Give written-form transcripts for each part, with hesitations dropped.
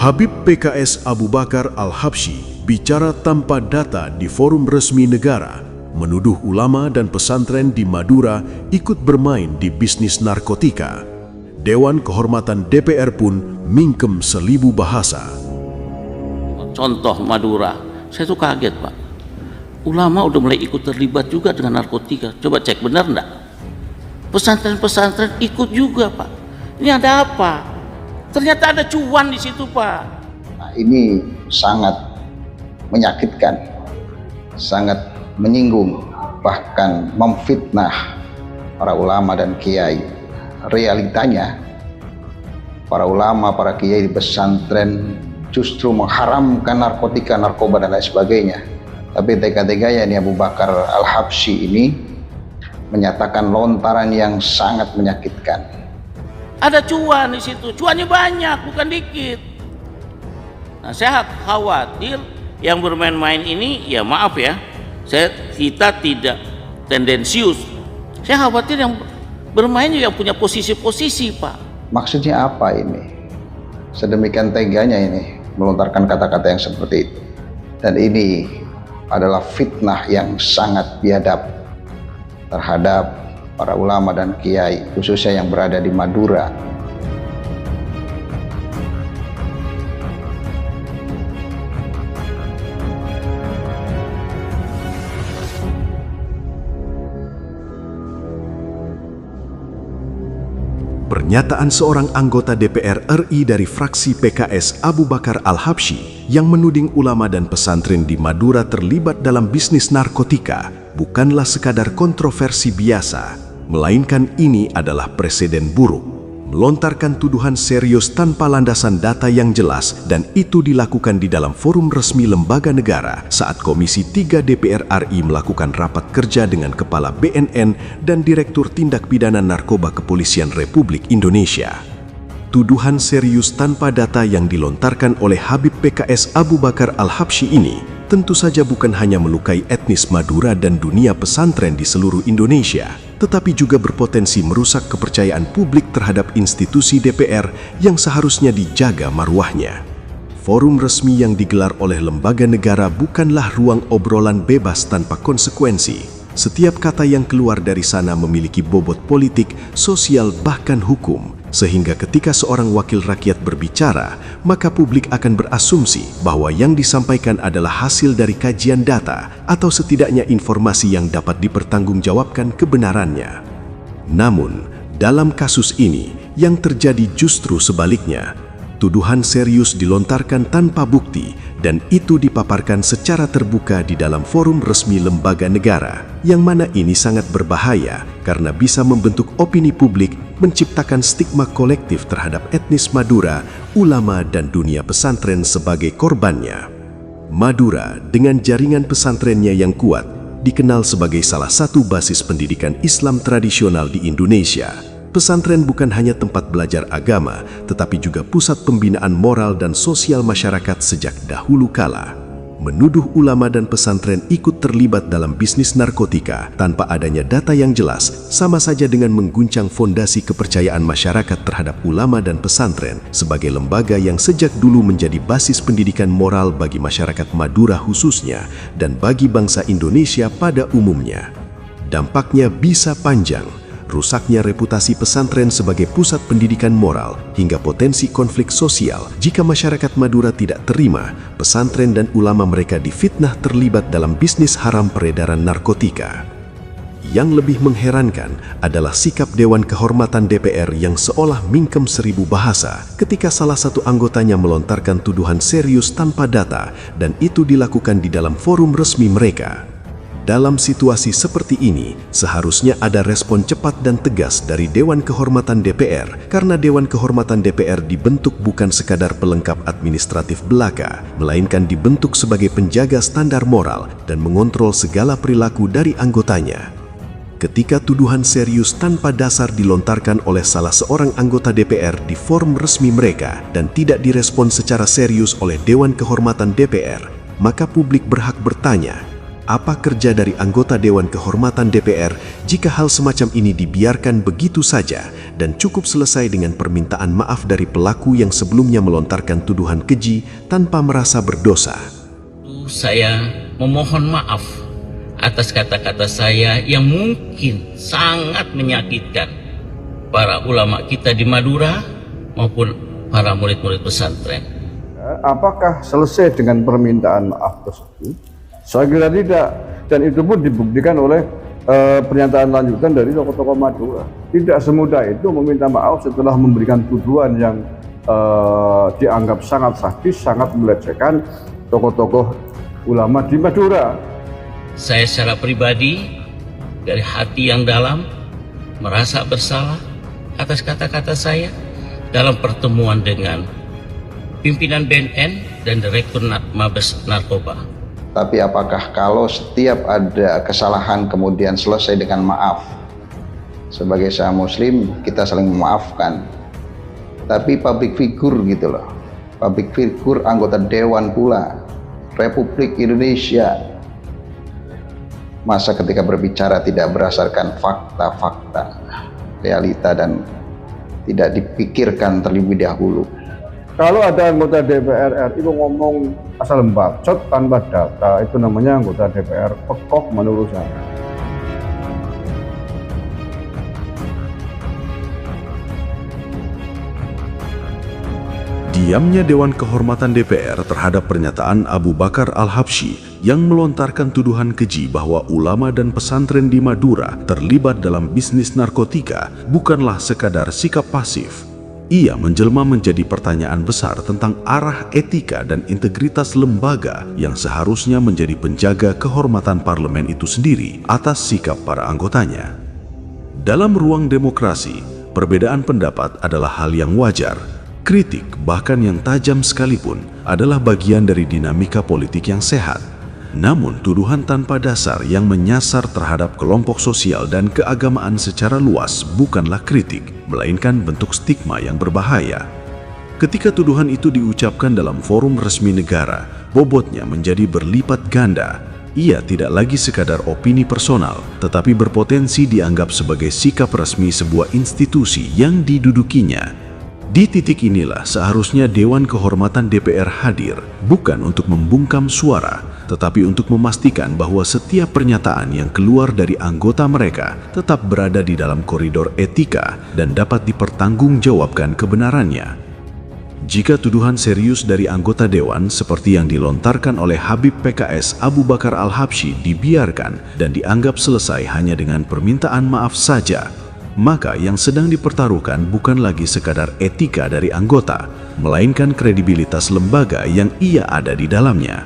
Habib PKS Abu Bakar Al-Habsyi bicara tanpa data di forum resmi negara, menuduh ulama dan pesantren di Madura ikut bermain di bisnis narkotika. Dewan Kehormatan DPR pun mingkem selibu bahasa. Contoh Madura, saya tuh kaget Pak. Ulama udah mulai ikut terlibat juga dengan narkotika. Coba cek benar enggak? Pesantren-pesantren ikut juga Pak. Ini ada apa? Ternyata ada cuan di situ Pak. Nah, ini sangat menyakitkan, sangat menyinggung, bahkan memfitnah para ulama dan kiai. Realitanya, para ulama, para kiai di pesantren justru mengharamkan narkotika, narkoba dan lain sebagainya. Tapi tega-teganya ini Abu Bakar Al-Habsyi ini menyatakan lontaran yang sangat menyakitkan. Ada cuan di situ, cuannya banyak, bukan dikit. Nah, saya khawatir yang bermain-main ini, ya maaf ya, kita tidak tendensius. Saya khawatir yang bermain juga punya posisi-posisi Pak. Maksudnya apa ini? Sedemikian teganya ini melontarkan kata-kata yang seperti itu. Dan ini adalah fitnah yang sangat biadab terhadap para ulama dan kiai, khususnya yang berada di Madura. Pernyataan seorang anggota DPR RI dari fraksi PKS Abu Bakar Al-Habsyi yang menuding ulama dan pesantren di Madura terlibat dalam bisnis narkotika bukanlah sekadar kontroversi biasa, melainkan ini adalah presiden buruk, melontarkan tuduhan serius tanpa landasan data yang jelas, dan itu dilakukan di dalam forum resmi lembaga negara saat Komisi 3 DPR RI melakukan rapat kerja dengan Kepala BNN dan Direktur Tindak Pidana Narkoba Kepolisian Republik Indonesia. Tuduhan serius tanpa data yang dilontarkan oleh Habib PKS Abu Bakar Al-Habsyi ini tentu saja bukan hanya melukai etnis Madura dan dunia pesantren di seluruh Indonesia, tetapi juga berpotensi merusak kepercayaan publik terhadap institusi DPR yang seharusnya dijaga marwahnya. Forum resmi yang digelar oleh lembaga negara bukanlah ruang obrolan bebas tanpa konsekuensi. Setiap kata yang keluar dari sana memiliki bobot politik, sosial, bahkan hukum, sehingga ketika seorang wakil rakyat berbicara, maka publik akan berasumsi bahwa yang disampaikan adalah hasil dari kajian data atau setidaknya informasi yang dapat dipertanggungjawabkan kebenarannya. Namun, dalam kasus ini, yang terjadi justru sebaliknya. Tuduhan serius dilontarkan tanpa bukti dan itu dipaparkan secara terbuka di dalam forum resmi lembaga negara, yang mana ini sangat berbahaya karena bisa membentuk opini publik, menciptakan stigma kolektif terhadap etnis Madura, ulama dan dunia pesantren sebagai korbannya. Madura dengan jaringan pesantrennya yang kuat dikenal sebagai salah satu basis pendidikan Islam tradisional di Indonesia. Pesantren bukan hanya tempat belajar agama, tetapi juga pusat pembinaan moral dan sosial masyarakat sejak dahulu kala. Menuduh ulama dan pesantren ikut terlibat dalam bisnis narkotika tanpa adanya data yang jelas, sama saja dengan mengguncang fondasi kepercayaan masyarakat terhadap ulama dan pesantren sebagai lembaga yang sejak dulu menjadi basis pendidikan moral bagi masyarakat Madura khususnya dan bagi bangsa Indonesia pada umumnya. Dampaknya bisa panjang. Rusaknya reputasi pesantren sebagai pusat pendidikan moral hingga potensi konflik sosial jika masyarakat Madura tidak terima pesantren dan ulama mereka difitnah terlibat dalam bisnis haram peredaran narkotika. Yang lebih mengherankan adalah sikap Dewan Kehormatan DPR yang seolah mingkem seribu bahasa ketika salah satu anggotanya melontarkan tuduhan serius tanpa data dan itu dilakukan di dalam forum resmi mereka. Dalam situasi seperti ini, seharusnya ada respon cepat dan tegas dari Dewan Kehormatan DPR, karena Dewan Kehormatan DPR dibentuk bukan sekadar pelengkap administratif belaka, melainkan dibentuk sebagai penjaga standar moral dan mengontrol segala perilaku dari anggotanya. Ketika tuduhan serius tanpa dasar dilontarkan oleh salah seorang anggota DPR di forum resmi mereka dan tidak direspon secara serius oleh Dewan Kehormatan DPR, maka publik berhak bertanya, apa kerja dari anggota Dewan Kehormatan DPR jika hal semacam ini dibiarkan begitu saja dan cukup selesai dengan permintaan maaf dari pelaku yang sebelumnya melontarkan tuduhan keji tanpa merasa berdosa. Saya memohon maaf atas kata-kata saya yang mungkin sangat menyakitkan para ulama kita di Madura maupun para murid-murid pesantren. Apakah selesai dengan permintaan maaf tersebut? Saya kira tidak, dan itu pun dibuktikan oleh pernyataan lanjutan dari tokoh-tokoh Madura. Tidak semudah itu meminta maaf setelah memberikan tuduhan yang dianggap sangat sadis, sangat melecehkan tokoh-tokoh ulama di Madura. Saya secara pribadi dari hati yang dalam merasa bersalah atas kata-kata saya dalam pertemuan dengan pimpinan BNN dan Direktur Mabes Narkoba. Tapi apakah kalau setiap ada kesalahan kemudian selesai dengan maaf? Sebagai seorang muslim kita saling memaafkan. Tapi public figure gitu loh. Public figure anggota dewan pula Republik Indonesia. Masa ketika berbicara tidak berdasarkan fakta-fakta, realita, dan tidak dipikirkan terlebih dahulu. Kalau ada anggota DPR RI ngomong asal bacot tanpa data, itu namanya anggota DPR pekok menurut saya. Diamnya Dewan Kehormatan DPR terhadap pernyataan Abu Bakar Al-Habsyi yang melontarkan tuduhan keji bahwa ulama dan pesantren di Madura terlibat dalam bisnis narkotika bukanlah sekadar sikap pasif. Ia menjelma menjadi pertanyaan besar tentang arah etika dan integritas lembaga yang seharusnya menjadi penjaga kehormatan parlemen itu sendiri atas sikap para anggotanya. Dalam ruang demokrasi, perbedaan pendapat adalah hal yang wajar. Kritik, bahkan yang tajam sekalipun, adalah bagian dari dinamika politik yang sehat. Namun, tuduhan tanpa dasar yang menyasar terhadap kelompok sosial dan keagamaan secara luas bukanlah kritik, melainkan bentuk stigma yang berbahaya. Ketika tuduhan itu diucapkan dalam forum resmi negara, bobotnya menjadi berlipat ganda. Ia tidak lagi sekadar opini personal, tetapi berpotensi dianggap sebagai sikap resmi sebuah institusi yang didudukinya. Di titik inilah seharusnya Dewan Kehormatan DPR hadir, bukan untuk membungkam suara, tetapi untuk memastikan bahwa setiap pernyataan yang keluar dari anggota mereka tetap berada di dalam koridor etika dan dapat dipertanggungjawabkan kebenarannya. Jika tuduhan serius dari anggota Dewan seperti yang dilontarkan oleh Habib PKS Abu Bakar Al-Habsyi dibiarkan dan dianggap selesai hanya dengan permintaan maaf saja, maka yang sedang dipertaruhkan bukan lagi sekadar etika dari anggota, melainkan kredibilitas lembaga yang ia ada di dalamnya.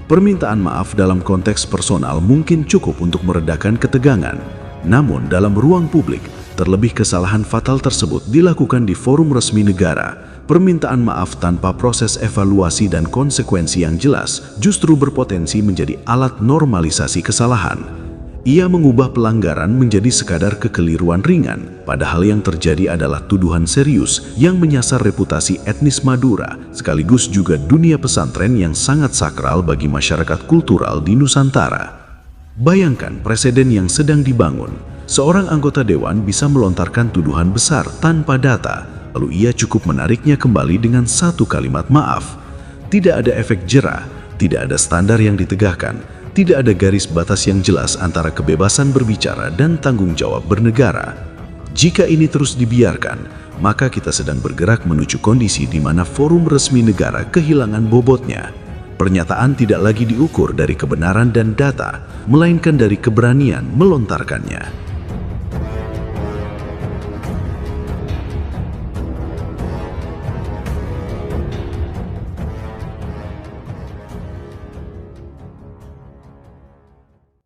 Permintaan maaf dalam konteks personal mungkin cukup untuk meredakan ketegangan, namun dalam ruang publik, terlebih kesalahan fatal tersebut dilakukan di forum resmi negara, permintaan maaf tanpa proses evaluasi dan konsekuensi yang jelas justru berpotensi menjadi alat normalisasi kesalahan. Ia mengubah pelanggaran menjadi sekadar kekeliruan ringan, padahal yang terjadi adalah tuduhan serius yang menyasar reputasi etnis Madura, sekaligus juga dunia pesantren yang sangat sakral bagi masyarakat kultural di Nusantara. Bayangkan preseden yang sedang dibangun, seorang anggota dewan bisa melontarkan tuduhan besar tanpa data, lalu ia cukup menariknya kembali dengan satu kalimat maaf. Tidak ada efek jera, tidak ada standar yang ditegakkan, tidak ada garis batas yang jelas antara kebebasan berbicara dan tanggung jawab bernegara. Jika ini terus dibiarkan, maka kita sedang bergerak menuju kondisi di mana forum resmi negara kehilangan bobotnya. Pernyataan tidak lagi diukur dari kebenaran dan data, melainkan dari keberanian melontarkannya.